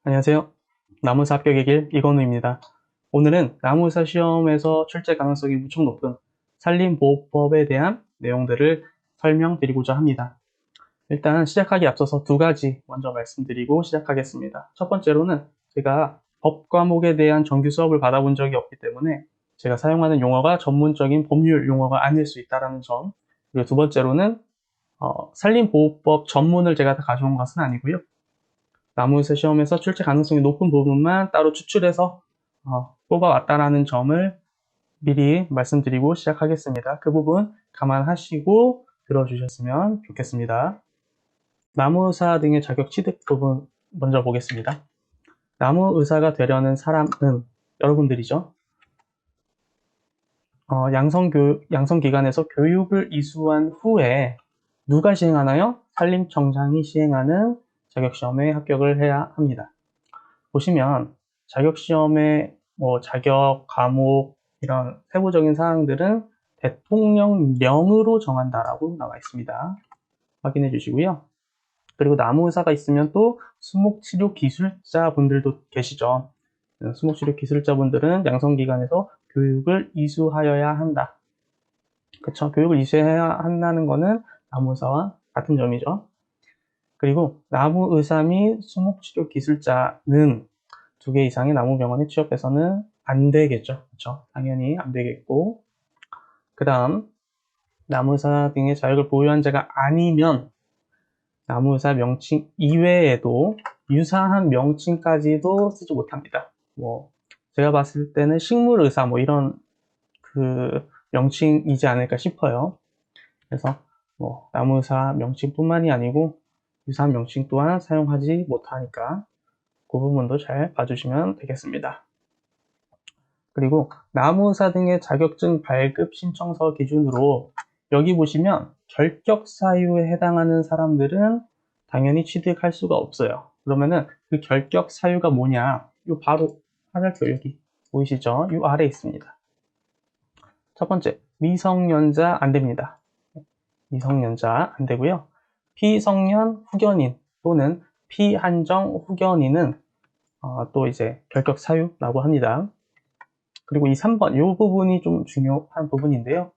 안녕하세요. 나무사 합격의 길 이건우입니다. 오늘은 나무사 시험에서 출제 가능성이 무척 높은 산림보호법에 대한 내용들을 설명드리고자 합니다. 일단 시작하기 앞서서 두 가지 먼저 말씀드리고 시작하겠습니다. 첫 번째로는 제가 법 과목에 대한 정규 수업을 받아본 적이 없기 때문에 제가 사용하는 용어가 전문적인 법률 용어가 아닐 수 있다는 점, 그리고 두 번째로는 산림보호법 전문을 제가 다 가져온 것은 아니고요. 나무위사 시험에서 출제 가능성이 높은 부분만 따로 추출해서 뽑아왔다라는 점을 미리 말씀드리고 시작하겠습니다. 그 부분 감안하시고 들어주셨으면 좋겠습니다. 나무의사 등의 자격 취득 부분 먼저 보겠습니다. 나무의사가 되려는 사람은 여러분들이죠. 양성기관에서 교육을 이수한 후에 누가 시행하나요? 산림청장이 시행하는 자격시험에 합격을 해야 합니다. 보시면 자격시험의 자격, 과목 이런 세부적인 사항들은 대통령령으로 정한다라고 나와 있습니다. 확인해 주시고요. 그리고 나무의사가 있으면 또 수목치료 기술자 분들도 계시죠. 수목치료 기술자 분들은 양성기관에서 교육을 이수하여야 한다. 그쵸? 교육을 이수해야 한다는 거는 나무의사와 같은 점이죠. 그리고 나무의사 및 수목치료 기술자는 2개 이상의 나무병원에 취업해서는 안 되겠죠. 그렇죠? 당연히 안 되겠고, 그 다음 나무의사 등의 자격을 보유한 자가 아니면 나무의사 명칭 이외에도 유사한 명칭까지도 쓰지 못합니다. 제가 봤을 때는 식물의사 이런 그 명칭이지 않을까 싶어요. 그래서 나무의사 명칭뿐만이 아니고 유사한 명칭 또한 사용하지 못하니까 그 부분도 잘 봐주시면 되겠습니다. 그리고 나무의사 등의 자격증 발급 신청서 기준으로 여기 보시면 결격 사유에 해당하는 사람들은 당연히 취득할 수가 없어요. 그러면은 그 결격 사유가 뭐냐? 요 바로 화살표 여기 보이시죠? 요 아래에 있습니다. 첫 번째, 미성년자 안 됩니다. 미성년자 안 되고요. 피성년 후견인 또는 피한정 후견인은 또 이제 결격 사유라고 합니다. 그리고 이 3번, 이 부분이 좀 중요한 부분인데요.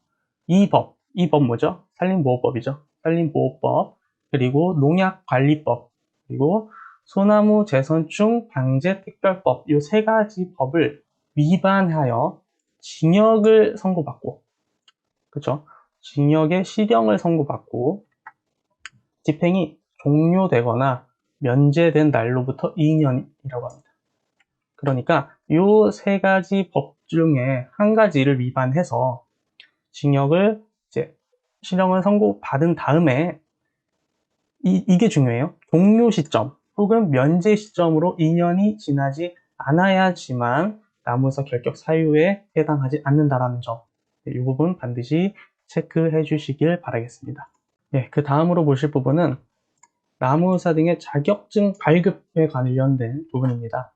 이 법 뭐죠? 산림보호법이죠. 산림보호법, 그리고 농약관리법, 그리고 소나무 재선충 방제특별법, 이 3가지 법을 위반하여 징역을 선고받고, 그쵸? 징역의 실형을 선고받고, 집행이 종료되거나 면제된 날로부터 2년이라고 합니다. 그러니까 이 3가지 법 중에 한 가지를 위반해서 징역을 이제 실형을 선고받은 다음에 이게 중요해요. 종료 시점 혹은 면제 시점으로 2년이 지나지 않아야지만 나무의사 결격 사유에 해당하지 않는다라는 점, 이 부분 반드시 체크해 주시길 바라겠습니다. 그 다음으로 보실 부분은 나무의사 등의 자격증 발급에 관련된 부분입니다.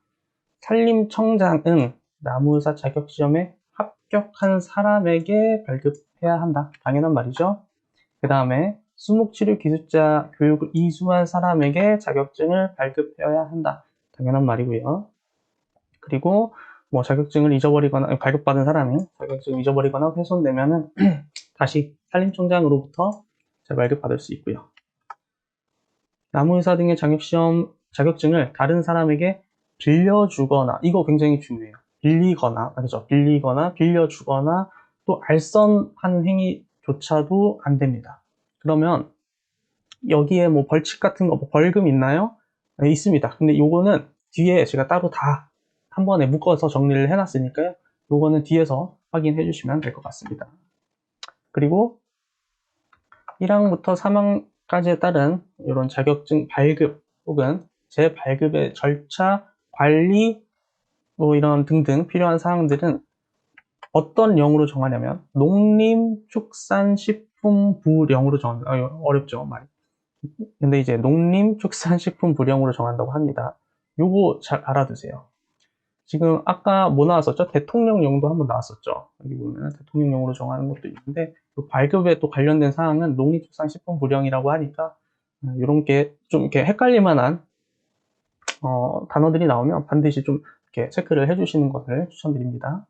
산림청장은 나무의사 자격시험에 합격한 사람에게 발급해야 한다. 당연한 말이죠. 그 다음에 수목치료 기술자 교육을 이수한 사람에게 자격증을 발급해야 한다. 당연한 말이고요. 그리고 자격증을 잊어버리거나 발급받은 사람이 자격증을 잊어버리거나 훼손되면은 다시 산림청장으로부터 재발급받을 수 있고요. 나무의사 등의 자격증을 다른 사람에게 빌려주거나, 이거 굉장히 중요해요. 빌리거나 빌려주거나 또 알선하는 행위조차도 안 됩니다. 그러면 여기에 벌칙 같은 거, 벌금 있나요? 네, 있습니다. 근데 요거는 뒤에 제가 따로 다 한 번에 묶어서 정리를 해놨으니까요. 요거는 뒤에서 확인해 주시면 될 것 같습니다. 그리고 1항부터 3항까지에 따른 이런 자격증 발급 혹은 재발급의 절차, 관리, 이런 등등 필요한 사항들은 어떤 령으로 정하냐면 농림축산식품부령으로 정합니다. 어렵죠, 말이. 근데 이제 농림축산식품부령으로 정한다고 합니다. 요거 잘 알아두세요. 지금 아까 뭐 나왔었죠? 대통령령도 한번 나왔었죠. 여기 보면 대통령령으로 정하는 것도 있는데 발급에 또 관련된 사항은 농림축산식품부령이라고 하니까 이런 게 좀 이렇게 헷갈릴 만한 단어들이 나오면 반드시 좀 이렇게 체크를 해주시는 것을 추천드립니다.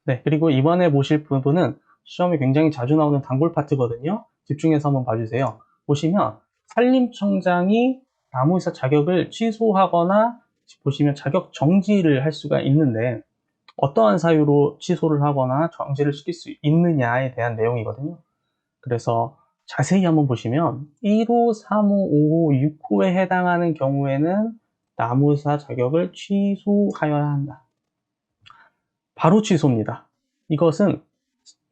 네, 그리고 이번에 보실 부분은 시험에 굉장히 자주 나오는 단골 파트거든요. 집중해서 한번 봐주세요. 보시면 산림청장이 나무의사 자격을 취소하거나 보시면 자격 정지를 할 수가 있는데 어떠한 사유로 취소를 하거나 정지를 시킬 수 있느냐에 대한 내용이거든요. 그래서 자세히 한번 보시면 1호, 3호, 5호, 6호에 해당하는 경우에는 나무의사 자격을 취소하여야 한다. 바로 취소입니다. 이것은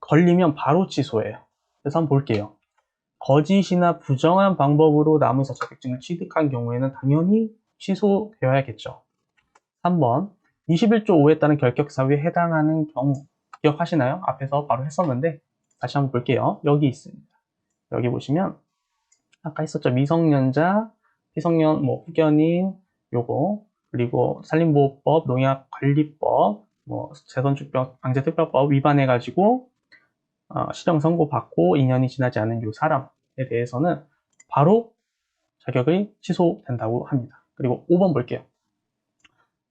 걸리면 바로 취소예요. 그래서 한번 볼게요. 거짓이나 부정한 방법으로 나무의사 자격증을 취득한 경우에는 당연히 취소되어야겠죠. 3번 21조 5에 따른 결격 사유에 해당하는 경우 기억하시나요? 앞에서 바로 했었는데 다시 한번 볼게요. 여기 있습니다. 여기 보시면 아까 했었죠. 미성년자, 피성년, 후견인 요거 그리고 산림보호법, 농약관리법, 재선축병 방제특별법 위반해가지고 실형 선고 받고 2년이 지나지 않은 요 사람에 대해서는 바로 자격이 취소된다고 합니다. 그리고 5번 볼게요.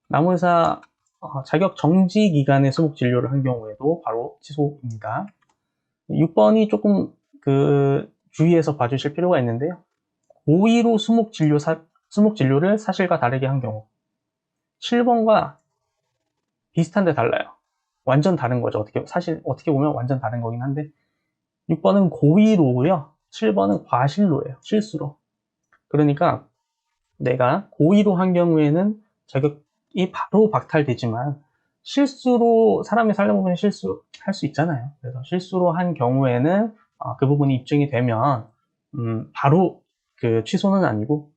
나무의사 자격 정지 기간에 수목 진료를 한 경우에도 바로 취소입니다. 6번이 조금 주의해서 봐주실 필요가 있는데요. 고의로 수목 진료를 사실과 다르게 한 경우 7번과 비슷한데 달라요. 완전 다른 거죠. 어떻게 보면 완전 다른 거긴 한데 6번은 고의로고요. 7번은 과실로예요. 실수로. 그러니까 내가 고의로 한 경우에는 자격이 바로 박탈되지만 실수로 사람이 살다 보면 실수할 수 있잖아요. 그래서 실수로 한 경우에는 그 부분이 입증이 되면 바로 취소는 아니고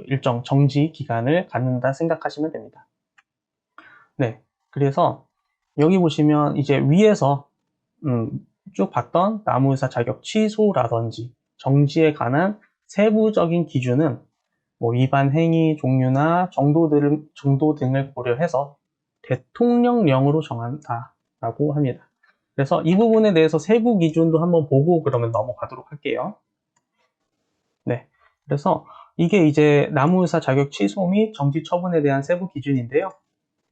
일정 정지 기간을 갖는다 생각하시면 됩니다. 네, 그래서 여기 보시면 이제 위에서 쭉 봤던 나무의사 자격 취소라든지 정지에 관한 세부적인 기준은 위반 행위 종류나 정도 등을 고려해서 대통령령으로 정한다라고 합니다. 그래서 이 부분에 대해서 세부 기준도 한번 보고 그러면 넘어가도록 할게요. 네, 그래서 이게 이제 나무의사 자격 취소 및 정지 처분에 대한 세부 기준인데요.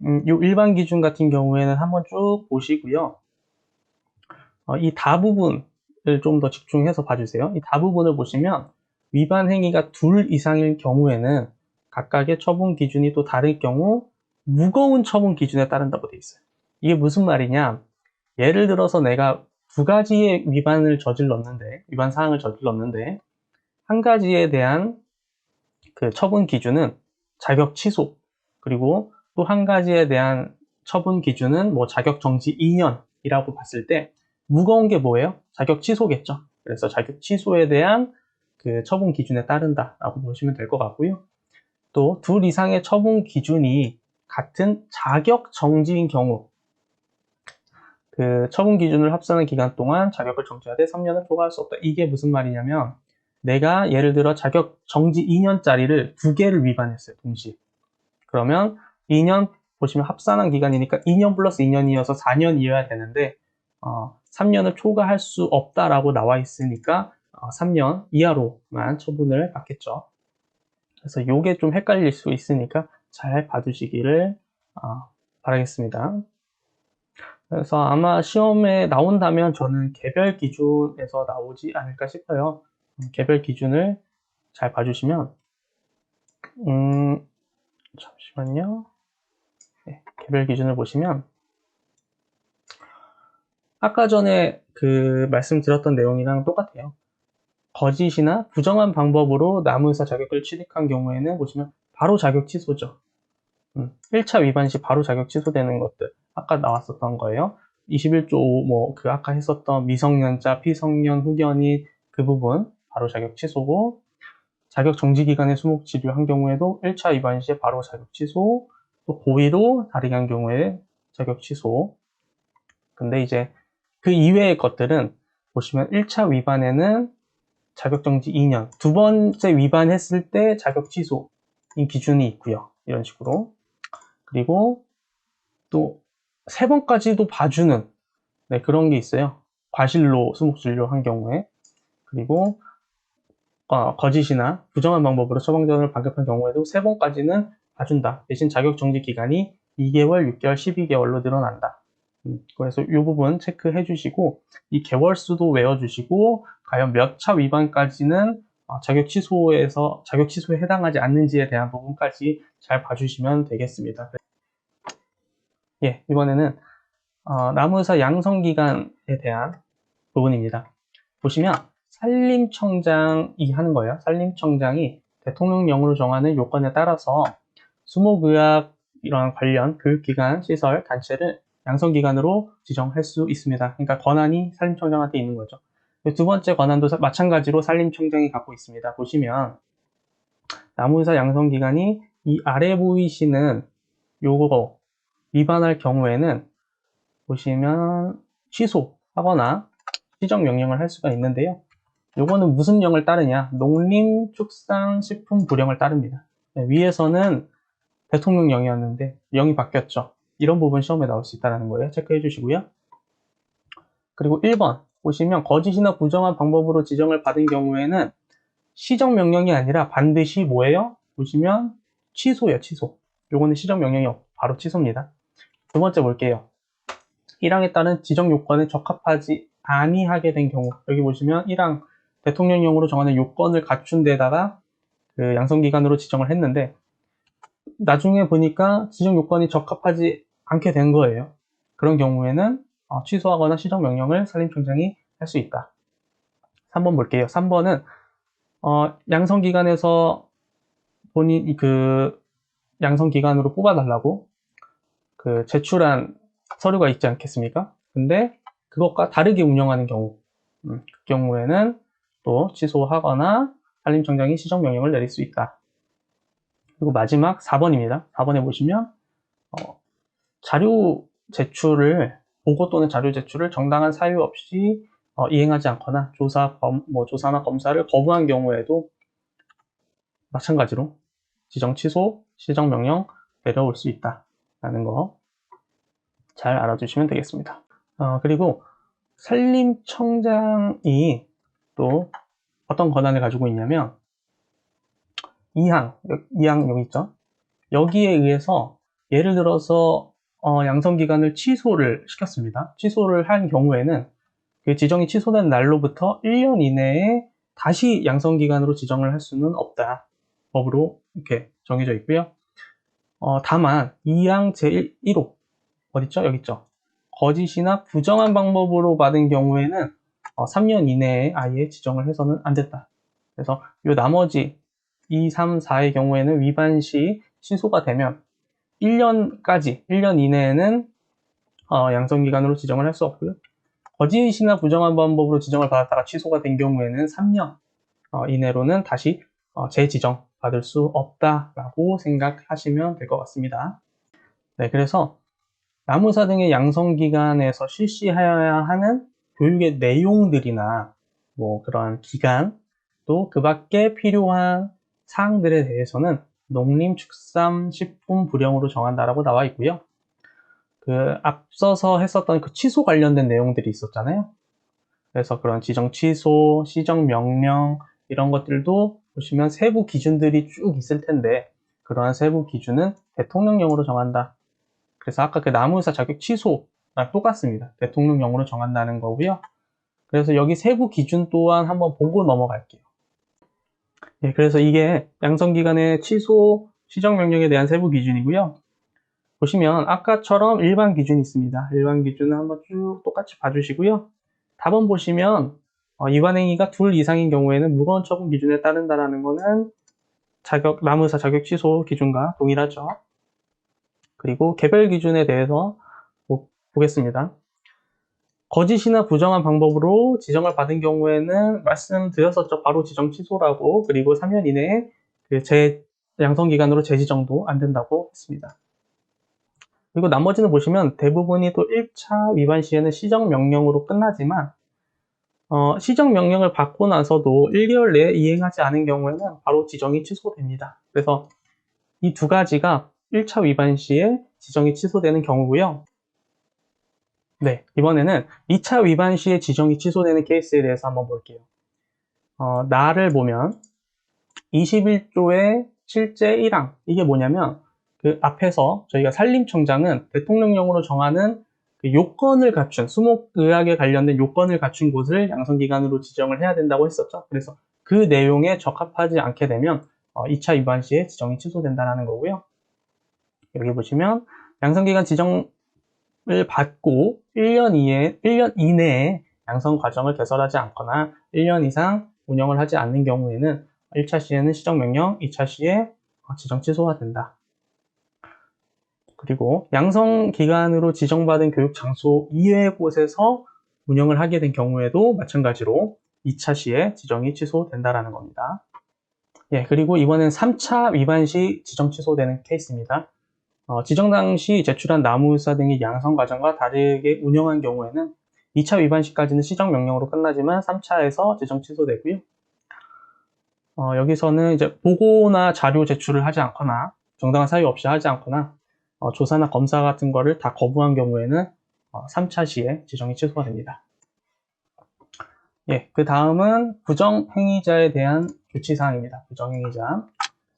이 일반 기준 같은 경우에는 한번 쭉 보시고요. 이 다부분을 좀 더 집중해서 봐주세요. 이 다부분을 보시면 위반 행위가 둘 이상일 경우에는 각각의 처분 기준이 또 다를 경우 무거운 처분 기준에 따른다고 되어 있어요. 이게 무슨 말이냐? 예를 들어서 내가 두 가지의 위반 사항을 저질렀는데 한 가지에 대한 처분 기준은 자격 취소, 그리고 또 한 가지에 대한 처분 기준은 자격 정지 2년이라고 봤을 때 무거운 게 뭐예요? 자격 취소겠죠. 그래서 자격 취소에 대한 처분 기준에 따른다라고 보시면 될 것 같고요. 또 둘 이상의 처분 기준이 같은 자격 정지인 경우 처분 기준을 합산한 기간 동안 자격을 정지하되 3년을 초과할 수 없다. 이게 무슨 말이냐면 내가 예를 들어 자격 정지 2년짜리를 두 개를 위반했어요. 동시에. 그러면 2년 보시면 합산한 기간이니까 2년 플러스 2년이어서 4년이어야 되는데 3년을 초과할 수 없다라고 나와 있으니까 3년 이하로만 처분을 받겠죠. 그래서 이게 좀 헷갈릴 수 있으니까 잘 봐두시기를 바라겠습니다. 그래서 아마 시험에 나온다면 저는 개별 기준에서 나오지 않을까 싶어요. 개별 기준을 잘 봐주시면 잠시만요. 네, 개별 기준을 보시면 아까 전에 말씀드렸던 내용이랑 똑같아요. 거짓이나 부정한 방법으로 나무의사 자격을 취득한 경우에는 보시면 바로 자격 취소죠. 1차 위반 시 바로 자격 취소되는 것들 아까 나왔었던 거예요. 21조 5 아까 했었던 미성년자, 피성년, 후견인 그 부분 바로 자격 취소고 자격 정지 기간에 수목 치료한 경우에도 1차 위반 시에 바로 자격 취소, 또 고의로 다르게 한 경우에 자격 취소. 근데 이제 그 이외의 것들은 보시면 1차 위반에는 자격 정지 2년, 두 번째 위반했을 때 자격 취소인 기준이 있고요. 이런 식으로. 그리고 또 세 번까지도 봐주는 그런 게 있어요. 과실로 수목 진료한 경우에. 그리고 거짓이나 부정한 방법으로 처방전을 발급한 경우에도 3번까지는 봐준다. 대신 자격정지 기간이 2개월, 6개월, 12개월로 늘어난다. 그래서 이 부분 체크해 주시고, 이 개월 수도 외워주시고, 과연 몇 차 위반까지는 자격 취소에 해당하지 않는지에 대한 부분까지 잘 봐주시면 되겠습니다. 예, 이번에는 나무의사 양성기간에 대한 부분입니다. 보시면 산림청장이 하는 거예요. 산림청장이 대통령령으로 정하는 요건에 따라서 수목의학 이런 관련 교육기관, 시설, 단체를 양성기관으로 지정할 수 있습니다. 그러니까 권한이 산림청장한테 있는 거죠. 두 번째 권한도 마찬가지로 산림청장이 갖고 있습니다. 보시면 나무의사 양성기간이 이 아래 보이시는 요거 위반할 경우에는 보시면 취소하거나 시정명령을 할 수가 있는데요. 요거는 무슨 령을 따르냐? 농림축산식품부령을 따릅니다. 네, 위에서는 대통령령이었는데 령이 바뀌었죠. 이런 부분 시험에 나올 수 있다는 거예요. 체크해 주시고요. 그리고 1번 보시면 거짓이나 부정한 방법으로 지정을 받은 경우에는 시정명령이 아니라 반드시 뭐예요? 보시면 취소예요. 취소. 요거는 시정명령이 바로 취소입니다. 두 번째 볼게요. 1항에 따른 지정 요건에 적합하지 아니하게 된 경우, 여기 보시면 1항 대통령령으로 정하는 요건을 갖춘 데다가 그 양성기관으로 지정을 했는데 나중에 보니까 지정 요건이 적합하지 않게 된 거예요. 그런 경우에는 취소하거나 시정명령을 산림청장이 할 수 있다. 3번 볼게요. 3번은 양성기관에서 본인 그 양성기관으로 뽑아달라고 그 제출한 서류가 있지 않겠습니까? 근데 그것과 다르게 운영하는 경우, 그 경우에는 또 취소하거나 산림청장이 시정명령을 내릴 수 있다. 그리고 마지막 4번입니다. 4번에 보시면 자료 제출을 보고 또는 자료 제출을 정당한 사유 없이 이행하지 않거나 조사나 검사를 거부한 경우에도 마찬가지로 지정 취소, 시정명령 내려올 수 있다라는 거 잘 알아두시면 되겠습니다. 그리고 산림청장이 또 어떤 권한을 가지고 있냐면 2항 여기 있죠. 여기에 의해서 예를 들어서 양성기간을 취소를 시켰습니다. 취소를 한 경우에는 그 지정이 취소된 날로부터 1년 이내에 다시 양성기간으로 지정을 할 수는 없다. 법으로 이렇게 정해져 있고요. 다만 2항 제1호 어딨죠? 여기 있죠. 거짓이나 부정한 방법으로 받은 경우에는 3년 이내에 아예 지정을 해서는 안 됐다. 그래서 이 나머지 2, 3, 4의 경우에는 위반 시 취소가 되면 1년 이내에는 양성기간으로 지정을 할 수 없고요. 거짓이나 부정한 방법으로 지정을 받았다가 취소가 된 경우에는 3년 이내로는 다시 재지정 받을 수 없다라고 생각하시면 될 것 같습니다. 네, 그래서 나무사 등의 양성기관에서 실시해야 하는 교육의 내용들이나 뭐 그런 기간 또 그 밖에 필요한 사항들에 대해서는 농림축산식품부령으로 정한다라고 나와 있고요. 그 앞서서 했었던 그 취소 관련된 내용들이 있었잖아요. 그래서 그런 지정 취소, 시정 명령 이런 것들도 보시면 세부 기준들이 쭉 있을 텐데 그러한 세부 기준은 대통령령으로 정한다. 그래서 아까 그 나무의사 자격 취소랑 똑같습니다. 대통령령으로 정한다는 거고요. 그래서 여기 세부 기준 또한 한번 보고 넘어갈게요. 예, 그래서 이게 양성기관의 취소, 시정명령에 대한 세부 기준이고요. 보시면 아까처럼 일반 기준이 있습니다. 일반 기준은 한번 쭉 똑같이 봐주시고요. 답은 보시면 위반행위가 둘 이상인 경우에는 무거운 처분 기준에 따른다라는 거는 나무의사 자격 취소 기준과 동일하죠. 그리고 개별 기준에 대해서 보겠습니다. 거짓이나 부정한 방법으로 지정을 받은 경우에는 말씀드렸었죠. 바로 지정 취소라고. 그리고 3년 이내에 그 양성기간으로 재지정도 안 된다고 했습니다. 그리고 나머지는 보시면 대부분이 또 1차 위반 시에는 시정명령으로 끝나지만 시정명령을 받고 나서도 1개월 내에 이행하지 않은 경우에는 바로 지정이 취소됩니다. 그래서 이 두 가지가 1차 위반 시에 지정이 취소되는 경우고요. 네, 이번에는 2차 위반 시에 지정이 취소되는 케이스에 대해서 한번 볼게요. 나를 보면 21조의 실제 1항, 이게 뭐냐면 그 앞에서 저희가 산림청장은 대통령령으로 정하는 그 요건을 갖춘, 수목의학에 관련된 요건을 갖춘 곳을 양성기관으로 지정을 해야 된다고 했었죠. 그래서 그 내용에 적합하지 않게 되면 2차 위반 시에 지정이 취소된다는 거고요. 여기 보시면 양성기관 지정을 받고 1년 이내에 양성 과정을 개설하지 않거나 1년 이상 운영을 하지 않는 경우에는 1차 시에는 시정명령, 2차 시에 지정 취소가 된다. 그리고 양성기관으로 지정받은 교육장소 이외의 곳에서 운영을 하게 된 경우에도 마찬가지로 2차 시에 지정이 취소된다는 겁니다. 예, 그리고 이번엔 3차 위반 시 지정 취소되는 케이스입니다. 지정 당시 제출한 나무의사 등의 양성 과정과 다르게 운영한 경우에는 2차 위반 시까지는 시정명령으로 끝나지만 3차에서 지정 취소되고요. 여기서는 이제 보고나 자료 제출을 하지 않거나 정당한 사유 없이 하지 않거나 조사나 검사 같은 거를 다 거부한 경우에는 3차 시에 지정이 취소가 됩니다. 예, 그 다음은 부정행위자에 대한 조치사항입니다. 부정행위자.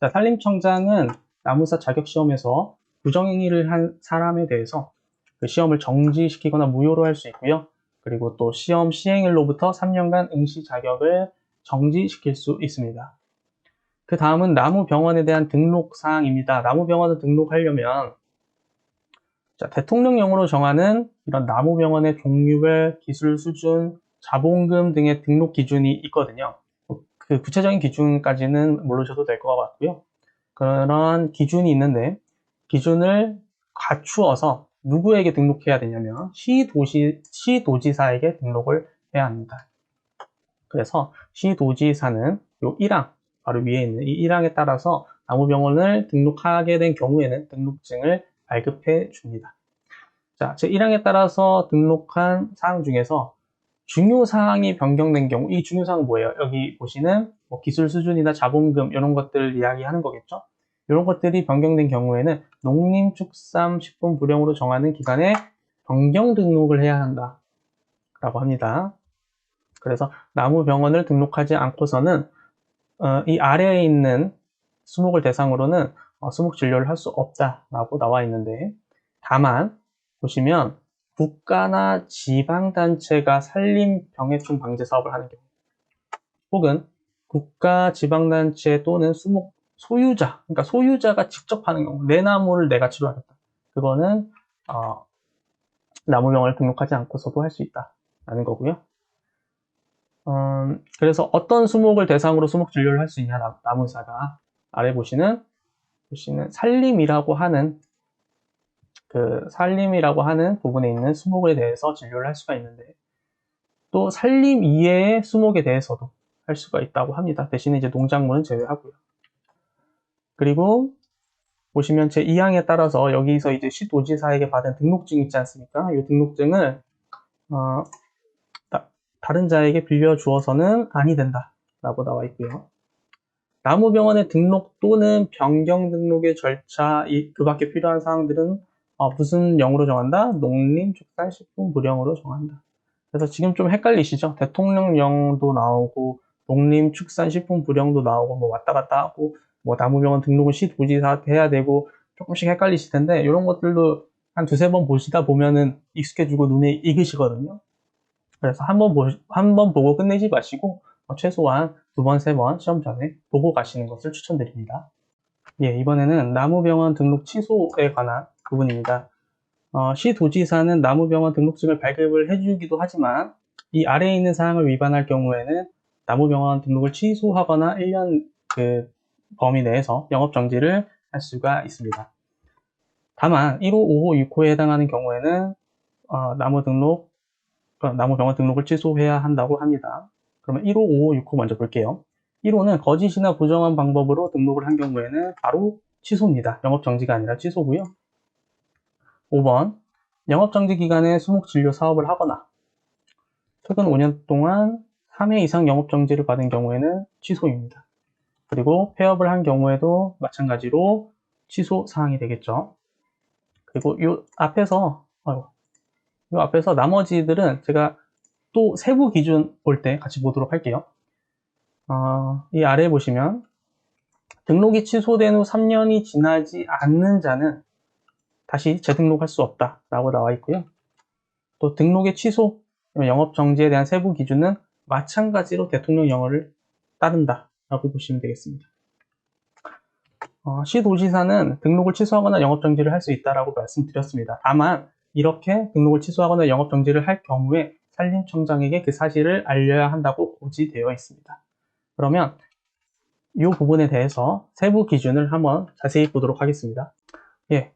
자, 산림청장은 나무사 자격시험에서 부정행위를 한 사람에 대해서 그 시험을 정지시키거나 무효로 할 수 있고요. 그리고 또 시험 시행일로부터 3년간 응시 자격을 정지시킬 수 있습니다. 그 다음은 나무병원에 대한 등록사항입니다. 나무병원을 등록하려면 자, 대통령령으로 정하는 이런 나무병원의 종류별, 기술 수준, 자본금 등의 등록 기준이 있거든요. 그 구체적인 기준까지는 모르셔도 될 것 같고요. 그런 기준이 있는데 기준을 갖추어서 누구에게 등록해야 되냐면 시도지사에게 등록을 해야 합니다. 그래서 시도지사는 요 1항, 바로 위에 있는 이 1항에 따라서 나무병원을 등록하게 된 경우에는 등록증을 발급해 줍니다. 자, 제 1항에 따라서 등록한 사항 중에서 중요사항이 변경된 경우, 이 중요사항은 뭐예요? 여기 보시는 뭐 기술 수준이나 자본금 이런 것들을 이야기하는 거겠죠? 이런 것들이 변경된 경우에는 농림축산식품부령으로 정하는 기간에 변경 등록을 해야 한다 라고 합니다. 그래서 나무병원을 등록하지 않고서는 이 아래에 있는 수목을 대상으로는 수목 진료를 할 수 없다라고 나와 있는데, 다만 보시면 국가나 지방단체가 산림병해충 방제 사업을 하는 경우, 혹은 국가, 지방단체 또는 수목 소유자, 그러니까 소유자가 직접 하는 경우, 내 나무를 내가 치료하겠다. 그거는 나무병원을 등록하지 않고서도 할 수 있다라는 거고요. 그래서 어떤 수목을 대상으로 수목 진료를 할 수 있냐, 나무사가 아래 보시는 산림이라고 하는 부분에 있는 수목에 대해서 진료를 할 수가 있는데, 또 산림 이외의 수목에 대해서도 할 수가 있다고 합니다. 대신에 이제 농작물은 제외하고요. 그리고 보시면 제 2항에 따라서 여기서 이제 시도지사에게 받은 등록증 있지 않습니까? 이 등록증을 다른 자에게 빌려주어서는 아니 된다 라고 나와 있고요. 나무병원의 등록 또는 변경 등록의 절차, 그 밖에 필요한 사항들은 무슨 령으로 정한다? 농림축산식품부령으로 정한다. 그래서 지금 좀 헷갈리시죠? 대통령령도 나오고 농림축산식품부령도 나오고 뭐 왔다 갔다 하고 뭐 나무병원 등록은 시도지사 해야 되고 조금씩 헷갈리실 텐데, 이런 것들도 한 두세 번 보시다 보면은 익숙해지고 눈에 익으시거든요. 그래서 한 번 보고 끝내지 마시고 최소한 2번, 3번 시험 전에 보고 가시는 것을 추천드립니다. 예, 이번에는 나무병원 등록 취소에 관한 부분입니다. 시도지사는 나무병원 등록증을 발급을 해주기도 하지만 이 아래에 있는 사항을 위반할 경우에는 나무병원 등록을 취소하거나 1년 그 범위 내에서 영업정지를 할 수가 있습니다. 다만 1호, 5호, 6호에 해당하는 경우에는 나무병원 등록을 취소해야 한다고 합니다. 그러면 1호, 5호, 6호 먼저 볼게요. 1호는 거짓이나 부정한 방법으로 등록을 한 경우에는 바로 취소입니다. 영업정지가 아니라 취소고요. 5번, 영업정지 기간에 수목진료 사업을 하거나 최근 5년 동안 3회 이상 영업정지를 받은 경우에는 취소입니다. 그리고 폐업을 한 경우에도 마찬가지로 취소 사항이 되겠죠. 그리고 이 앞에서 나머지들은 제가 또 세부 기준 볼 때 같이 보도록 할게요. 이 아래에 보시면 등록이 취소된 후 3년이 지나지 않는 자는 다시 재등록할 수 없다라고 나와 있고요. 또 등록의 취소, 영업 정지에 대한 세부 기준은 마찬가지로 대통령 영어를 따른다라고 보시면 되겠습니다. 시도지사는 등록을 취소하거나 영업 정지를 할 수 있다라고 말씀드렸습니다. 다만 이렇게 등록을 취소하거나 영업 정지를 할 경우에 산림청장에게 그 사실을 알려야 한다고 고지되어 있습니다. 그러면 이 부분에 대해서 세부 기준을 한번 자세히 보도록 하겠습니다.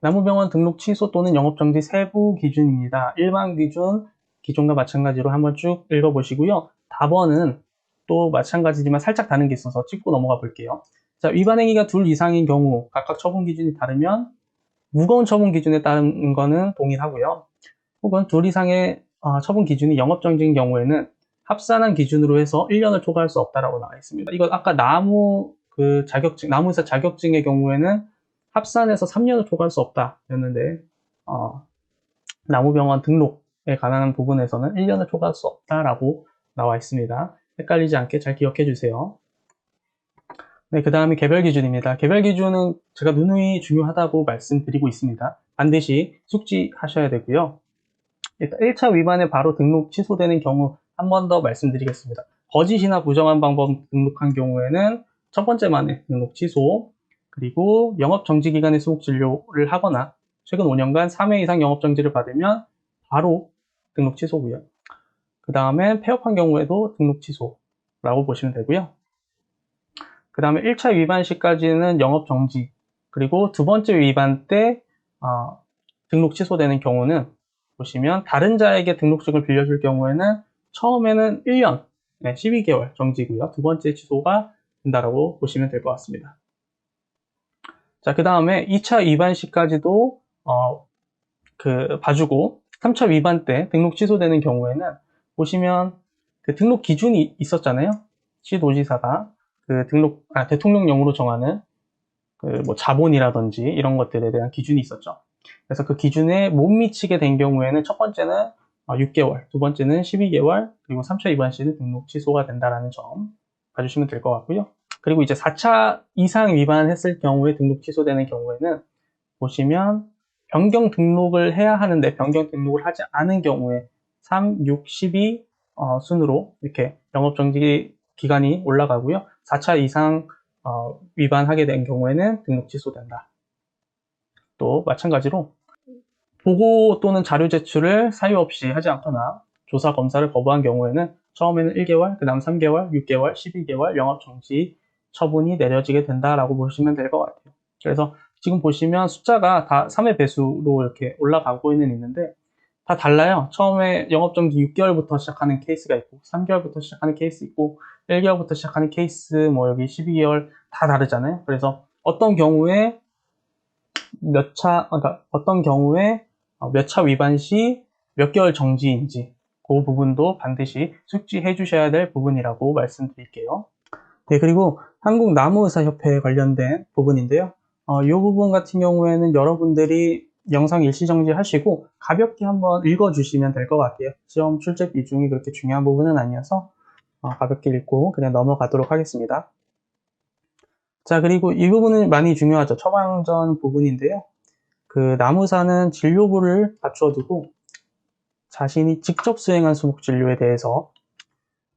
나무병원 등록 취소 또는 영업정지 세부 기준입니다. 일반 기준, 기존과 마찬가지로 한번 쭉 읽어보시고요. 답원은 또 마찬가지지만 살짝 다른 게 있어서 짚고 넘어가 볼게요. 자, 위반 행위가 둘 이상인 경우 각각 처분 기준이 다르면 무거운 처분 기준에 따른 거는 동일하고요. 혹은 둘 이상의 처분 기준이 영업정지인 경우에는 합산한 기준으로 해서 1년을 초과할 수 없다라고 나와 있습니다. 이건 아까 나무의사 자격증의 경우에는 합산해서 3년을 초과할 수 없다였는데 나무병원 등록에 관한 부분에서는 1년을 초과할 수 없다라고 나와 있습니다. 헷갈리지 않게 잘 기억해 주세요. 네, 그 다음에 개별 기준입니다. 개별 기준은 제가 누누이 중요하다고 말씀드리고 있습니다. 반드시 숙지하셔야 되고요. 일단 1차 위반에 바로 등록 취소되는 경우 한 번 더 말씀드리겠습니다. 거짓이나 부정한 방법 등록한 경우에는 첫 번째 만에 등록 취소, 그리고 영업 정지 기간에 수목 진료를 하거나 최근 5년간 3회 이상 영업 정지를 받으면 바로 등록 취소고요. 그 다음에 폐업한 경우에도 등록 취소라고 보시면 되고요. 그 다음에 1차 위반 시까지는 영업 정지, 그리고 두 번째 위반 때 등록 취소되는 경우는 보시면 다른 자에게 등록증을 빌려줄 경우에는 처음에는 1년, 12개월 정지고요. 두 번째 취소가 된다라고 보시면 될 것 같습니다. 자, 그 다음에 2차 위반 시까지도 봐주고 3차 위반 때 등록 취소되는 경우에는 보시면 그 등록 기준이 있었잖아요. 시도지사가 대통령령으로 정하는 뭐 자본이라든지 이런 것들에 대한 기준이 있었죠. 그래서 그 기준에 못 미치게 된 경우에는 첫 번째는 6개월, 두 번째는 12개월, 그리고 3차 위반 시는 등록 취소가 된다는 점 봐주시면 될 것 같고요. 그리고 이제 4차 이상 위반했을 경우에 등록 취소되는 경우에는 보시면 변경 등록을 해야 하는데 변경 등록을 하지 않은 경우에 3, 6, 12 순으로 이렇게 영업정지 기간이 올라가고요. 4차 이상 위반하게 된 경우에는 등록 취소된다. 또 마찬가지로 보고 또는 자료 제출을 사유 없이 하지 않거나 조사 검사를 거부한 경우에는 처음에는 1개월, 그 다음 3개월, 6개월, 12개월 영업정지 처분이 내려지게 된다라고 보시면 될 것 같아요. 그래서 지금 보시면 숫자가 다 3의 배수로 이렇게 올라가고 있는데 다 달라요. 처음에 영업정지 6개월부터 시작하는 케이스가 있고 3개월부터 시작하는 케이스 있고 1개월부터 시작하는 케이스 뭐 여기 12개월 다 다르잖아요. 그래서 어떤 경우에 몇 차 위반 시 몇 개월 정지인지 그 부분도 반드시 숙지해 주셔야 될 부분이라고 말씀드릴게요. 네, 그리고 한국나무의사협회에 관련된 부분인데요. 이 부분 같은 경우에는 여러분들이 영상 일시정지 하시고 가볍게 한번 읽어주시면 될 것 같아요. 시험 출제 비중이 그렇게 중요한 부분은 아니어서 가볍게 읽고 그냥 넘어가도록 하겠습니다. 자, 그리고 이 부분은 많이 중요하죠. 처방전 부분인데요. 나무사는 진료부를 갖춰두고 자신이 직접 수행한 수목진료에 대해서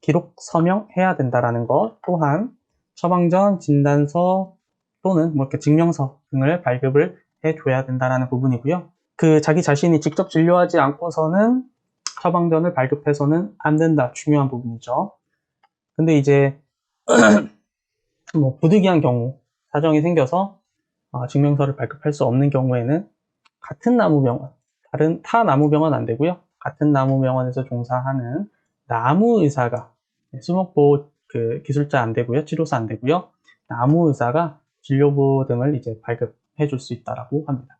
기록 서명해야 된다라는 것, 또한 처방전, 진단서 또는 뭐 이렇게 증명서 등을 발급을 해줘야 된다라는 부분이고요. 자기 자신이 직접 진료하지 않고서는 처방전을 발급해서는 안 된다. 중요한 부분이죠. 근데 이제 뭐 부득이한 경우 사정이 생겨서 증명서를 발급할 수 없는 경우에는 같은 나무병원, 타 나무병원 안 되고요. 같은 나무병원에서 종사하는 나무의사가 수목보호 기술자 안 되고요. 치료사 안 되고요. 나무의사가 진료부 등을 이제 발급해 줄 수 있다라고 합니다.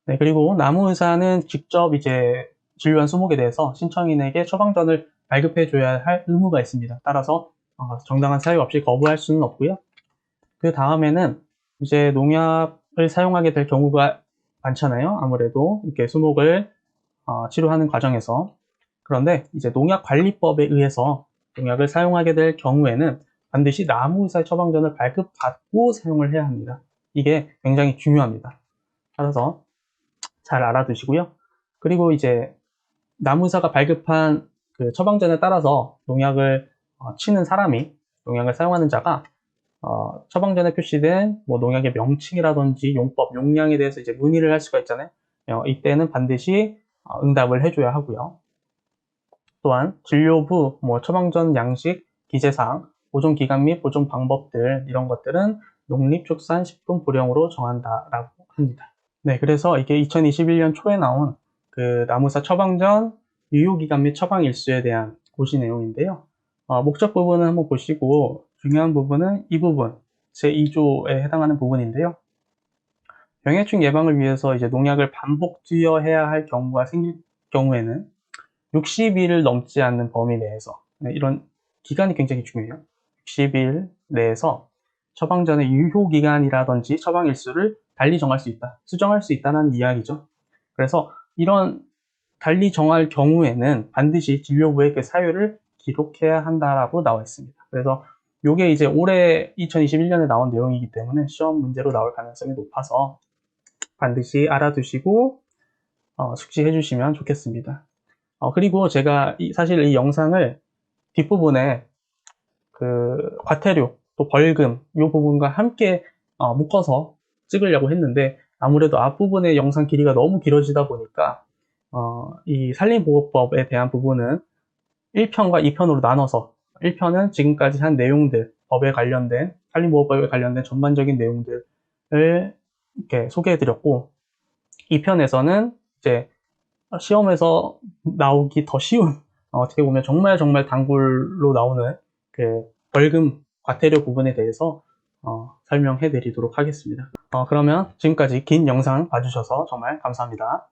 네, 그리고 나무의사는 직접 이제 진료한 수목에 대해서 신청인에게 처방전을 발급해 줘야 할 의무가 있습니다. 따라서 정당한 사유 없이 거부할 수는 없고요. 그 다음에는 이제 농약을 사용하게 될 경우가 많잖아요. 아무래도 이렇게 수목을 치료하는 과정에서. 그런데 이제 농약관리법에 의해서 농약을 사용하게 될 경우에는 반드시 나무의사 처방전을 발급받고 사용을 해야 합니다. 이게 굉장히 중요합니다. 따라서 잘 알아두시고요. 그리고 이제 나무의사가 발급한 그 처방전에 따라서 농약을 치는 사람이, 농약을 사용하는 자가 처방전에 표시된 뭐 농약의 명칭이라든지 용법, 용량에 대해서 이제 문의를 할 수가 있잖아요. 이때는 반드시 응답을 해줘야 하고요. 또한 진료부, 뭐 처방전 양식, 기재사항, 보존 기간 및 보존 방법들, 이런 것들은 농립축산식품부령으로 정한다라고 합니다. 네, 그래서 이게 2021년 초에 나온 그 나무사 처방전 유효기간 및 처방 일수에 대한 고시 내용인데요. 목적 부분은 한번 보시고 중요한 부분은 이 부분, 제2조에 해당하는 부분인데요. 병해충 예방을 위해서 이제 농약을 반복 투여해야 할 경우가 생길 경우에는 60일을 넘지 않는 범위 내에서, 이런 기간이 굉장히 중요해요. 60일 내에서 처방전의 유효기간이라든지 처방 일수를 달리 정할 수 있다, 수정할 수 있다는 이야기죠. 그래서 이런 달리 정할 경우에는 반드시 진료부에 그 사유를 기록해야 한다라고 나와 있습니다. 그래서 이게 이제 올해 2021년에 나온 내용이기 때문에 시험 문제로 나올 가능성이 높아서 반드시 알아두시고 숙지해 주시면 좋겠습니다. 그리고 제가 사실 이 영상을 뒷부분에 그 과태료 또 벌금 이 부분과 함께 묶어서 찍으려고 했는데 아무래도 앞부분의 영상 길이가 너무 길어지다 보니까 이 산림보호법에 대한 부분은 1편과 2편으로 나눠서 1편은 지금까지 한 내용들, 법에 관련된, 산림보호법에 관련된 전반적인 내용들을 이렇게 소개해드렸고, 2편에서는 이제 시험에서 나오기 더 쉬운, 어떻게 보면 정말 단골로 나오는 그 벌금, 과태료 부분에 대해서 설명해 드리도록 하겠습니다. 그러면 지금까지 긴 영상 봐주셔서 정말 감사합니다.